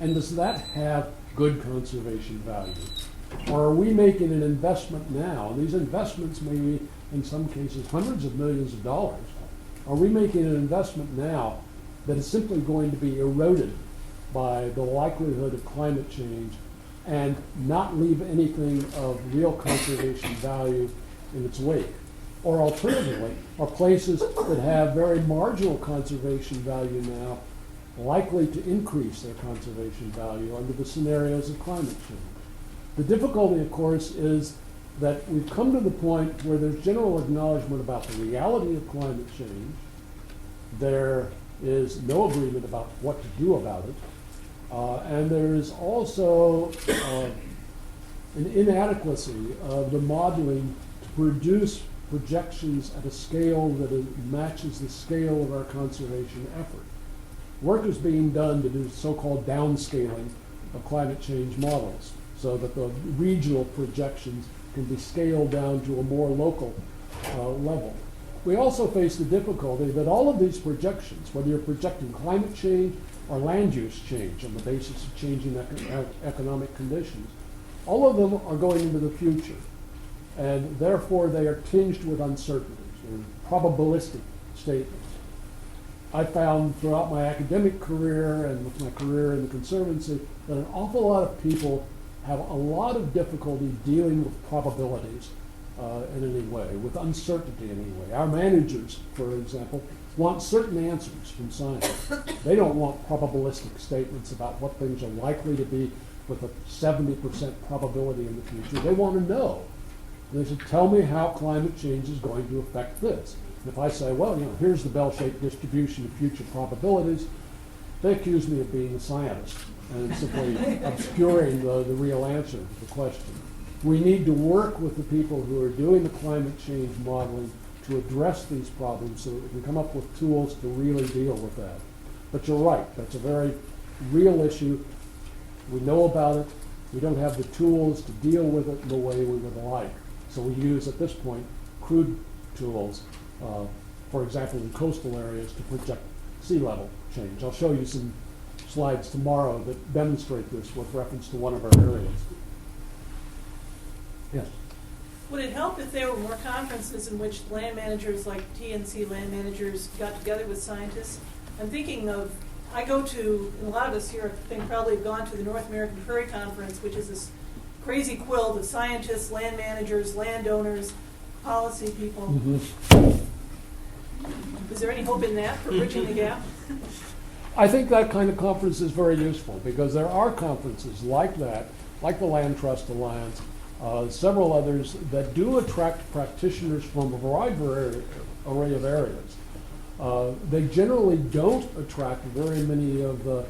And does that have good conservation value? Or are we making an investment now? These investments may be, in some cases, hundreds of millions of dollars. Are we making an investment now that is simply going to be eroded by the likelihood of climate change and not leave anything of real conservation value in its wake? Or alternatively, are places that have very marginal conservation value now likely to increase their conservation value under the scenarios of climate change? The difficulty, of course, is that we've come to the point where there's general acknowledgement about the reality of climate change. There is no agreement about what to do about it. And there is also an inadequacy of the modeling to produce projections at a scale that matches the scale of our conservation effort. Work is being done to do so-called downscaling of climate change models so that the regional projections can be scaled down to a more local level. We also face the difficulty that all of these projections, whether you're projecting climate change or land use change on the basis of changing economic conditions, all of them are going into the future. And therefore, they are tinged with uncertainties. They're probabilistic statements. I found throughout my academic career and with my career in the Conservancy that an awful lot of people have a lot of difficulty dealing with probabilities in any way, with uncertainty in any way. Our managers, for example, want certain answers from science. They don't want probabilistic statements about what things are likely to be with a 70% probability in the future. They want to know. And they say, tell me how climate change is going to affect this. And if I say, well, here's the bell-shaped distribution of future probabilities, they accuse me of being a scientist and simply obscuring the real answer to the question. We need to work with the people who are doing the climate change modeling to address these problems so that we can come up with tools to really deal with that. But you're right, that's a very real issue. We know about it. We don't have the tools to deal with it in the way we would like. So we use, at this point, crude tools, for example, in coastal areas to project sea level change. I'll show you some slides tomorrow that demonstrate this with reference to one of our areas. Yes? Would it help if there were more conferences in which land managers like TNC land managers got together with scientists? I'm thinking of, I go to, and a lot of us here I think probably have gone to the North American Prairie Conference, which is this crazy quilt of scientists, land managers, landowners, policy people. Mm-hmm. Is there any hope in that for bridging the gap? I think that kind of conference is very useful because there are conferences like that, like the Land Trust Alliance, several others that do attract practitioners from a wide array of areas. They generally don't attract very many of the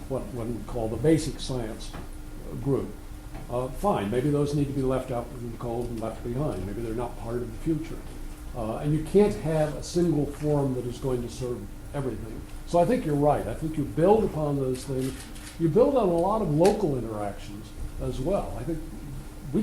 what one call the basic science group. Fine, maybe those need to be left out in the cold and left behind. Maybe they're not part of the future. And you can't have a single forum that is going to serve everything. So I think you're right. I think you build upon those things. You build on a lot of local interactions as well. I think I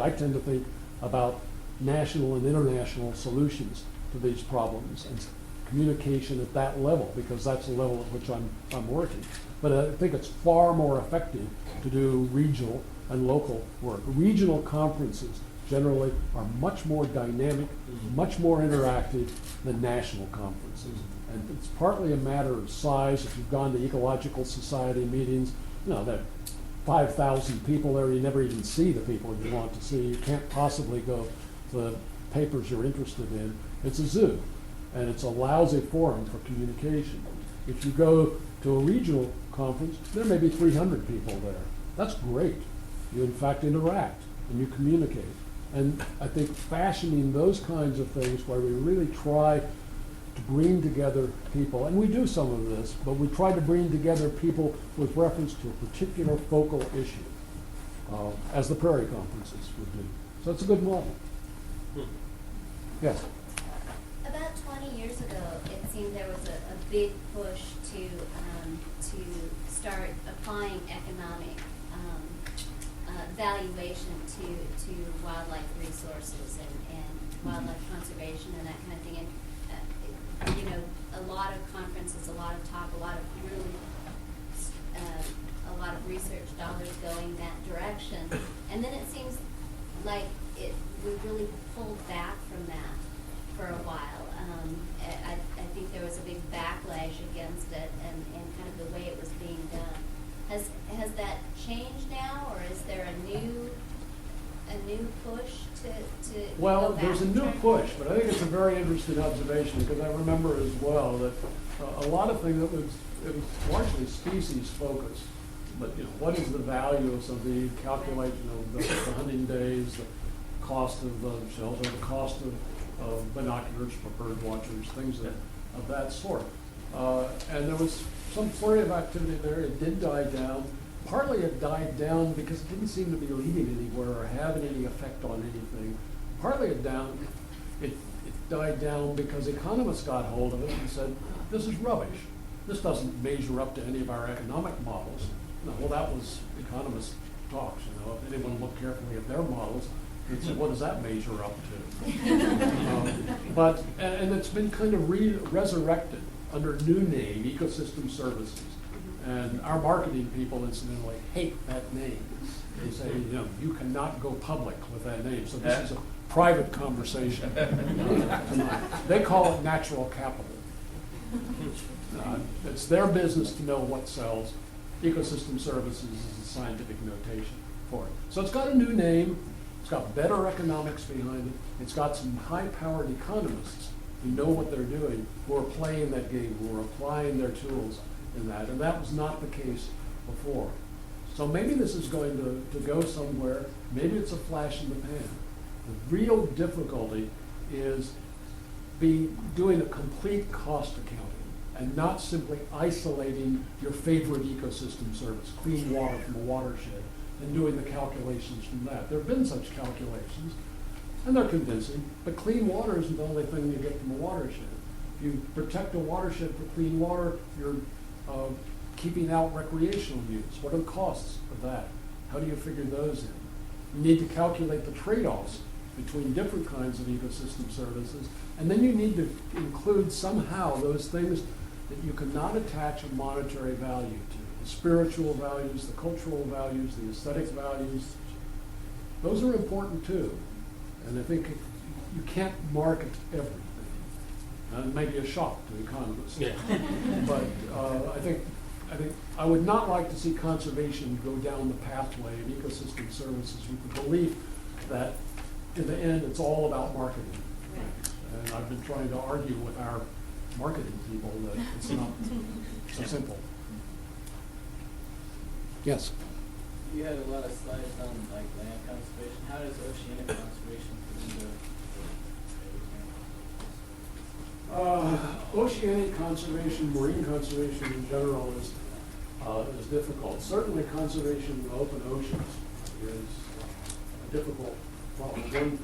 tend to think about national and international solutions to these problems and communication at that level because that's the level at which I'm working. But I think it's far more effective to do regional and local work. Regional conferences generally are much more dynamic, much more interactive than national conferences. And it's partly a matter of size. If you've gone to Ecological Society meetings, there are 5,000 people there. You never even see the people you want to see. You can't possibly go to the papers you're interested in. It's a zoo, and it's a lousy forum for communication. If you go to a regional conference, there may be 300 people there. That's great. You, in fact, interact, and you communicate. And I think fashioning those kinds of things where we really try to bring together people, and we do some of this, but we try to bring together people with reference to a particular focal issue, as the prairie conferences would do. So it's a good model. Yes? About 20 years ago, it seemed there was a big push to start applying economic valuation to wildlife resources and wildlife conservation and that kind of thing. And a lot of conferences, a lot of talk, a lot of really dollars going that direction. And then it seems like we really pulled back from that for a while. I think there was a big backlash against it and kind of the way it was being done. Has that changed now, or is there a new push to Well, go back there's a and new try- push, but I think it's a very interesting observation, because I remember as well that a lot of things, it was largely species focused. But, what is the value of something, calculation of the hunting days, the cost of the shelter, the cost of binoculars for bird watchers, things of that sort. And there was some flurry of activity there. It did die down. Partly it died down because it didn't seem to be leading anywhere or having any effect on anything. Partly it died down because economists got hold of it and said, this is rubbish. This doesn't measure up to any of our economic models. No, well, that was economist talks, If anyone looked carefully at their models, they'd say, what does that measure up to? And it's been kind of resurrected under a new name, ecosystem services. And our marketing people, incidentally, hate that name. They say, you cannot go public with that name. So this is a private conversation tonight. They call it natural capital. It's their business to know what sells. Ecosystem services is a scientific notation for it. So it's got a new name. It's got better economics behind it. It's got some high-powered economists who know what they're doing, who are playing that game, who are applying their tools in that. And that was not the case before. So maybe this is going to go somewhere. Maybe it's a flash in the pan. The real difficulty is doing a complete cost accounting and not simply isolating your favorite ecosystem service, clean water from a watershed, and doing the calculations from that. There have been such calculations, and they're convincing, but clean water isn't the only thing you get from a watershed. If you protect a watershed for clean water, you're keeping out recreational use. What are the costs of that? How do you figure those in? You need to calculate the trade-offs between different kinds of ecosystem services, and then you need to include somehow those things that you cannot attach a monetary value to. The spiritual values, the cultural values, the aesthetic values. Those are important too. And I think you can't market everything. And it may be a shock to economists. Yeah. But I think I would not like to see conservation go down the pathway of ecosystem services with the belief that in the end it's all about marketing. And I've been trying to argue with our marketing people that it's not so simple. Yes? You had a lot of slides on like land conservation. How does oceanic conservation fit into Oceanic conservation, marine conservation in general is difficult. Certainly conservation in open oceans is a difficult problem.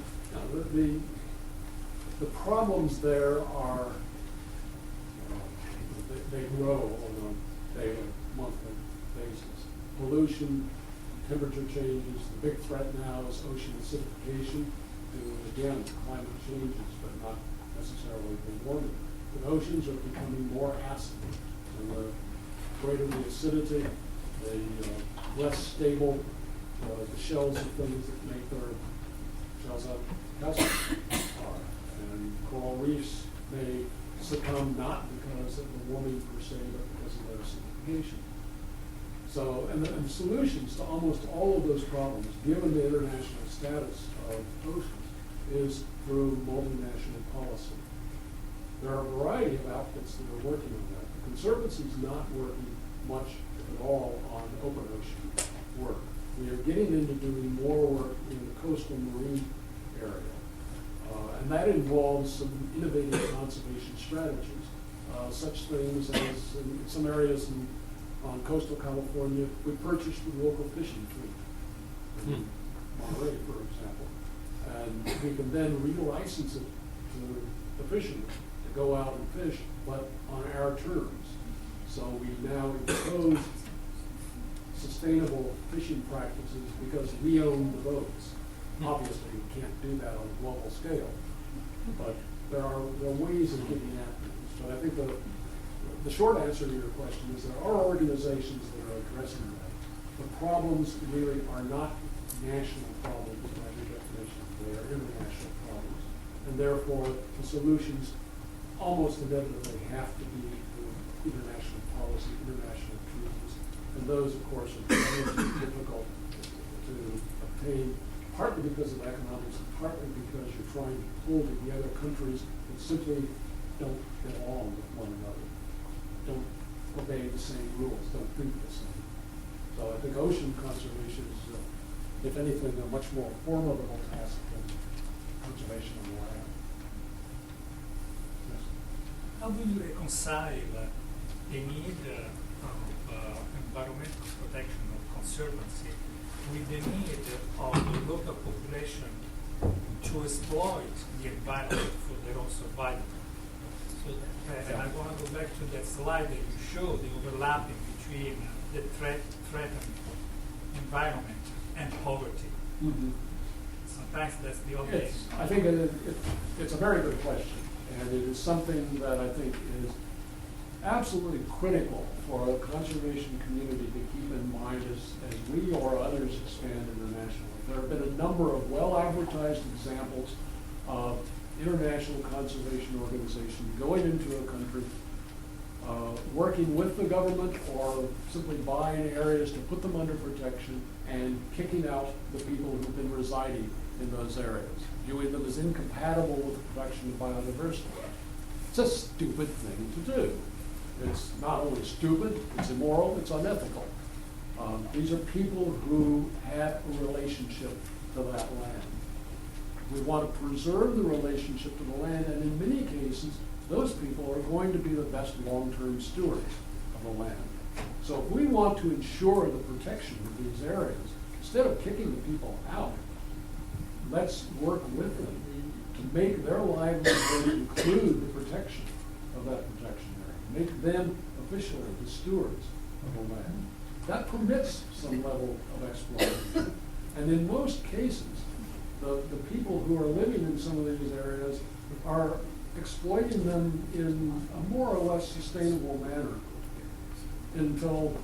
The problems there are, they grow on a daily, monthly basis. Pollution, temperature changes. The big threat now is ocean acidification due, again, to climate changes, but not necessarily the warming. The oceans are becoming more acid, and the greater the acidity, the less stable the shells of things that make their shells out of calcium are. And coral reefs may succumb not because of the warming per se, but because of their acidification. So, and the solutions to almost all of those problems, given the international status of oceans, is through multinational policy. There are a variety of outfits that are working on that. The Conservancy is not working much at all on open ocean work. We are getting into doing more work in the coastal marine area. And that involves some innovative conservation strategies, such things as in some areas on coastal California, we purchased the local fishing fleet in Monterey, for example. And we can then relicense it to the fishermen to go out and fish, but on our terms. So we now impose sustainable fishing practices because we own the boats. Obviously, we can't do that on a global scale, but there are ways of getting at things. But I think the short answer to your question is there are organizations that are addressing that. the problems really are not national problems by the definition. They are international problems. And therefore, the solutions almost inevitably have to be through international policy, international treaties. And those, of course, are very difficult to obtain, partly because of economics, and partly because you're trying to pull together countries that simply don't get along with one another, don't obey the same rules, don't think the same. So I think ocean conservation is, if anything, a much more formidable task than conservation on the land. Yes. How do you reconcile the need of environmental protection or conservancy with the need of the local population to exploit the environment for their own survival? So, and I want to go back to that slide that you showed, the overlapping between the threatened environment and poverty. Mm-hmm. Sometimes that's the obvious. I think it's a very good question, and it is something that I think is absolutely critical for a conservation community to keep in mind as we or others expand internationally. There have been a number of well-advertised examples of international conservation organizations going into a country, working with the government or simply buying areas to put them under protection and kicking out the people who've been residing in those areas, viewing them as incompatible with the protection of biodiversity. It's a stupid thing to do. It's not only stupid, it's immoral, it's unethical. These are people who have a relationship to that land. We want to preserve the relationship to the land, and in many cases, those people are going to be the best long-term stewards of the land. So if we want to ensure the protection of these areas, instead of kicking the people out, let's work with them to make their livelihood include the protection of that protection area. Make them officially the stewards of the land. That permits some level of exploration. And in most cases, the people who are living in some of these areas are exploiting them in a more or less sustainable manner until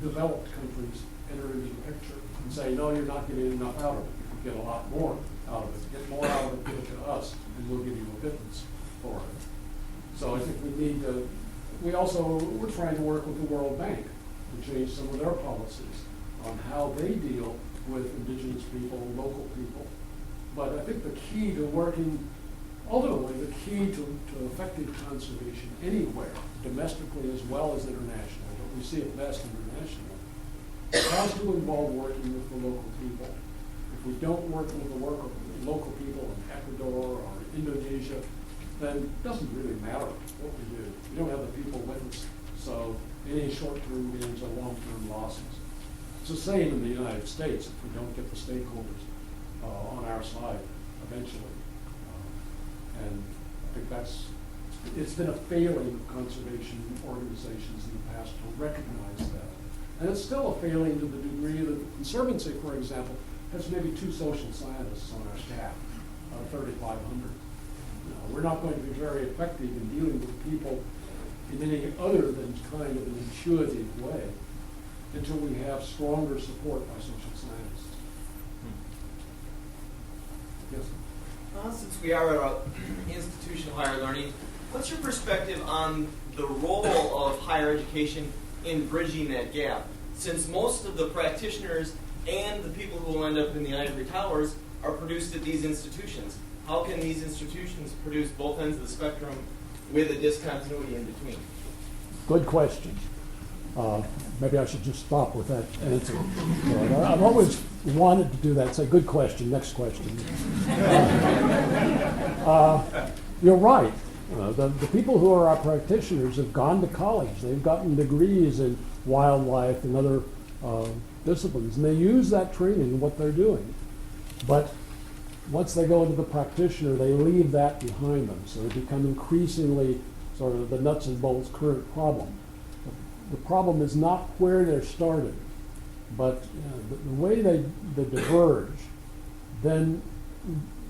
developed countries enter into the picture and say, no, you're not getting enough out of it. You can get a lot more out of it. Get more out of it, give it to us, and we'll give you a pittance for it. So I think we need to, we're trying to work with the World Bank to change some of their policies on how they deal with indigenous people, local people. But I think the key to working, ultimately the key to effective conservation anywhere, domestically as well as internationally, but we see it best internationally, has to involve working with the local people. If we don't work with the local people in Ecuador or Indonesia, then it doesn't really matter what we do. We don't have the people with us, so any short-term gains are long-term losses. It's the same in the United States if we don't get the stakeholders on our side eventually. And I think it's been a failing of conservation organizations in the past to recognize that. And it's still a failing to the degree that the Conservancy, for example, has maybe 2 social scientists on our staff out of 3,500. We're not going to be very effective in dealing with people in any other than kind of an intuitive way until we have stronger support by social scientists. Yes? Since we are at an institution of higher learning, what's your perspective on the role of higher education in bridging that gap? Since most of the practitioners and the people who will end up in the ivory towers are produced at these institutions, how can these institutions produce both ends of the spectrum with a discontinuity in between? Good question. Maybe I should just stop with that answer. I've always wanted to do that. Say, good question, next question. You're right. The people who are our practitioners have gone to college. They've gotten degrees in wildlife and other disciplines, and they use that training in what they're doing. But once they go into the practitioner, they leave that behind them. So they become increasingly sort of the nuts and bolts current problem. The problem is not where they're started, but the way they diverge then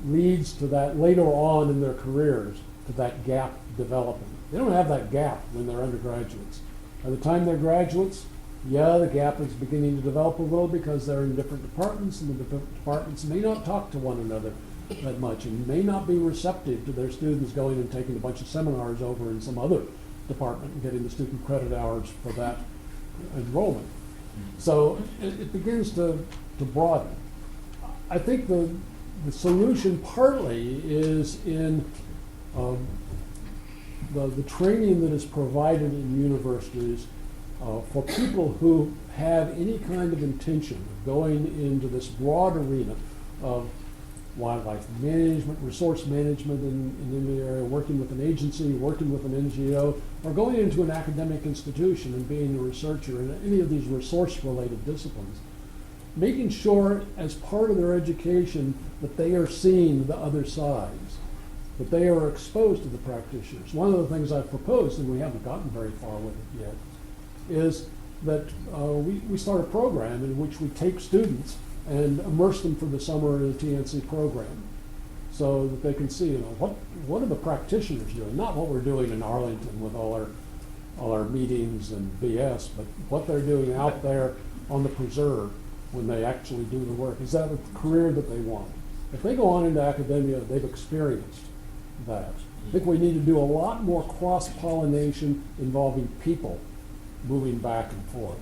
leads to that later on in their careers, to that gap developing. They don't have that gap when they're undergraduates. By the time they're graduates, Yeah, the gap is beginning to develop a little because they're in different departments, and the different departments may not talk to one another that much, and may not be receptive to their students going and taking a bunch of seminars over in some other department and getting the student credit hours for that enrollment. So it begins to broaden. I think the solution partly is in the training that is provided in universities for people who have any kind of intention of going into this broad arena of wildlife management, resource management in the area, working with an agency, working with an NGO, or going into an academic institution and being a researcher in any of these resource-related disciplines. Making sure as part of their education that they are seeing the other sides, that they are exposed to the practitioners. One of the things I've proposed, and we haven't gotten very far with it yet, is that we start a program in which we take students and immerse them for the summer in a TNC program so that they can see, what are the practitioners doing? Not what we're doing in Arlington with all our meetings and BS, but what they're doing out there on the preserve when they actually do the work. Is that a career that they want? If they go on into academia, they've experienced that. I think we need to do a lot more cross-pollination involving people moving back and forth.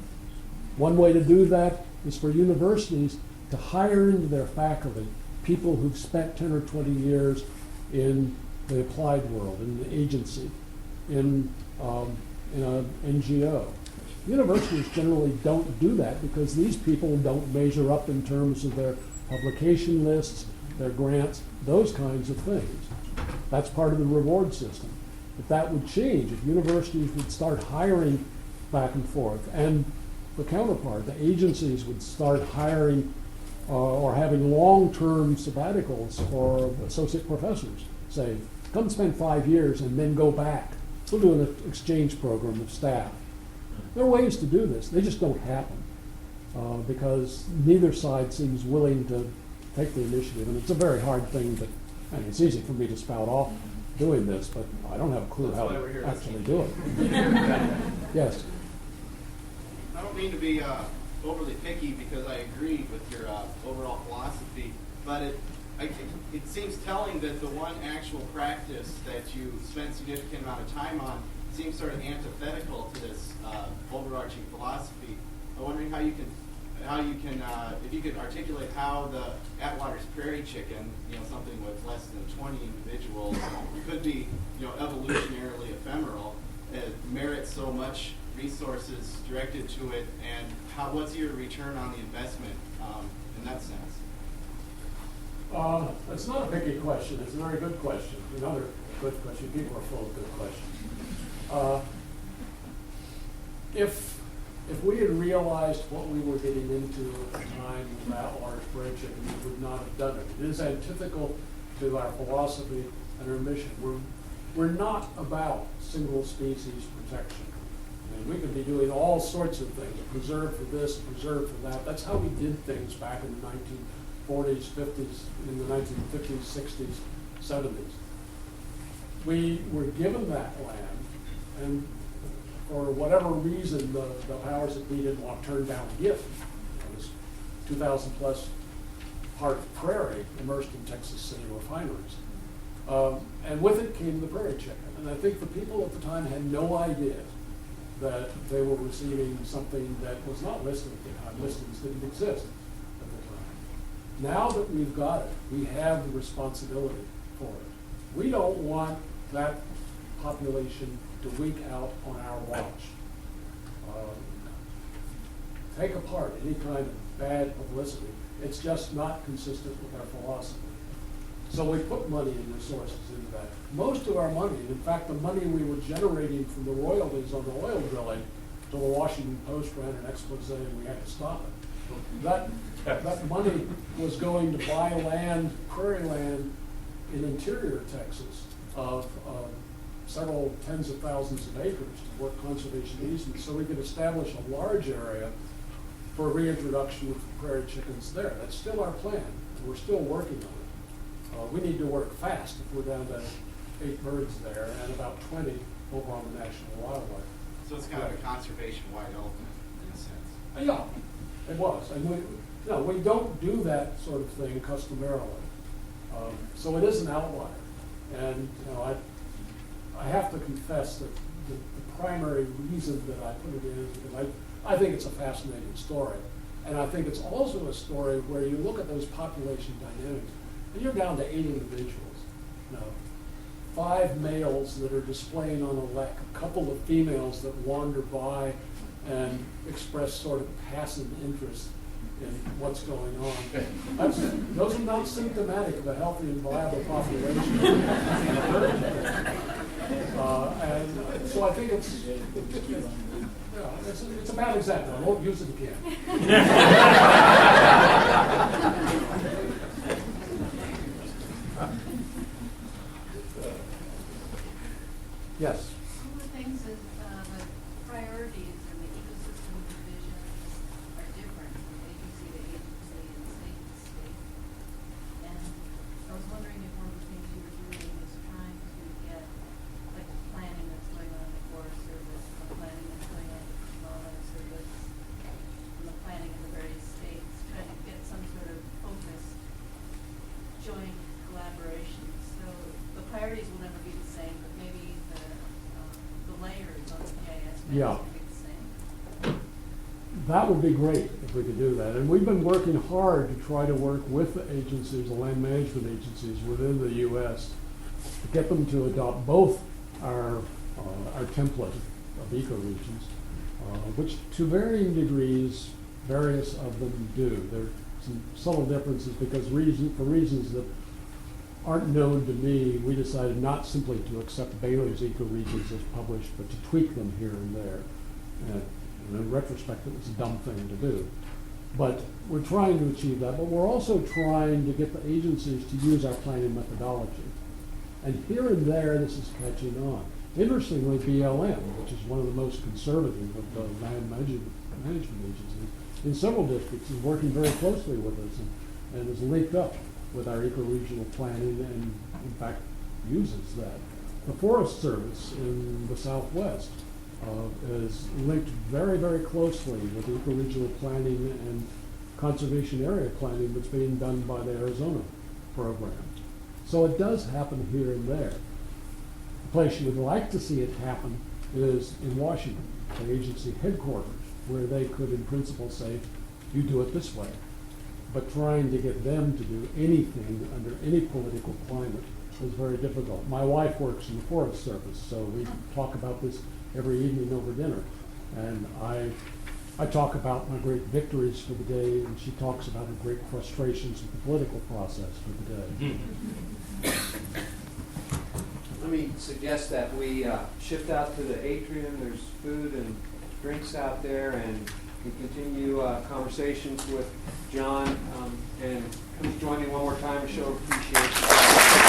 One way to do that is for universities to hire into their faculty people who've spent 10 or 20 years in the applied world, in the agency, in an NGO. Universities generally don't do that because these people don't measure up in terms of their publication lists, their grants, those kinds of things. That's part of the reward system. If that would change, if universities would start hiring back and forth, and the counterpart, the agencies would start hiring or having long-term sabbaticals for associate professors. Say, come spend 5 years and then go back. We'll do an exchange program of staff. There are ways to do this. They just don't happen because neither side seems willing to take the initiative, and it's a very hard thing to, and it's easy for me to spout off doing this, but I don't have a clue how to actually do it. Yes? I don't mean to be overly picky because I agree with your overall philosophy, but it seems telling that the one actual practice that you spent significant amount of time on seems sort of antithetical to this overarching philosophy. I'm wondering how you can, if you could articulate how the Atwater's prairie chicken, something with less than 20 individuals, could be, evolutionarily ephemeral, merits so much resources directed to it, and what's your return on the investment in that sense? It's not a picky question. It's a very good question. Another good question. People are full of good questions. If we had realized what we were getting into at the time with Atwater's prairie chicken, we would not have done it. It is antithetical to our philosophy and our mission. We're not about single species protection. And we could be doing all sorts of things, preserve for this, preserve for that. That's how we did things back in the 1940s, 50s, in the 1950s, 60s, 70s. We were given that land, and for whatever reason, the powers that be didn't want to turn down a gift. This 2,000 plus part prairie immersed in Texas City refineries. And with it came the prairie chicken. And I think the people at the time had no idea that they were receiving something that was not listed at the time. Listings didn't exist at the time. Now that we've got it, we have the responsibility for it. We don't want that population to week out on our watch. Take apart any kind of bad publicity. It's just not consistent with our philosophy. So we put money and resources into that. Most of our money, in fact, the money we were generating from the royalties on the oil drilling, till the Washington Post ran an expose and we had to stop it. That money was going to buy land, prairie land, in interior Texas of several tens of thousands of acres to work conservation easements so we could establish a large area for reintroduction of prairie chickens there. That's still our plan, and we're still working on it. We need to work fast if we're down to 8 birds there and about 20 over on the national wildlife. So it's kind of a conservation-wide element in a sense. Yeah, it was, and we don't do that sort of thing customarily. So it is an outlier, and I have to confess that the primary reason that I put it in is because I think it's a fascinating story, and I think it's also a story where you look at those population dynamics, and you're down to 8 individuals. 5 males that are displaying on a lek, a couple of females that wander by and express sort of passive interest in what's going on. Those are not symptomatic of a healthy and viable population. And so I think it's a bad example. I won't use it again. Yes. One of the things is the priorities and the ecosystem divisions are different from agency to agency and state to state. And I was wondering if one of the things you were doing is trying to get, like, the planning that's going on in the Forest Service, the planning that's going on in the Wildlife Service, and the planning in the various states, trying to get some sort of focused joint collaboration. So the priorities will never be the same, but maybe the layers on the GIS maps Yeah. will be the same. That would be great if we could do that. And we've been working hard to try to work with the agencies, the land management agencies within the U.S. to get them to adopt both our template of ecoregions, which to varying degrees, various of them do. There are some subtle differences because for reasons that aren't known to me, we decided not simply to accept Bailey's ecoregions as published, but to tweak them here and there. And in retrospect, it was a dumb thing to do. But we're trying to achieve that, but we're also trying to get the agencies to use our planning methodology. And here and there, this is catching on. Interestingly, BLM, which is one of the most conservative of the land management agencies, in several districts is working very closely with us and is linked up with our ecoregional planning and, in fact, uses that. The Forest Service in the Southwest is linked very, very closely with ecoregional planning and conservation area planning that's being done by the Arizona program. So it does happen here and there. The place you would like to see it happen is in Washington, the agency headquarters, where they could, in principle, say, you do it this way. But trying to get them to do anything under any political climate is very difficult. My wife works in the Forest Service, so we talk about this every evening over dinner. And I talk about my great victories for the day, and she talks about her great frustrations with the political process for the day. Let me suggest that we shift out to the atrium. There's food and drinks out there, and we continue conversations with John. And please join me one more time to show appreciation.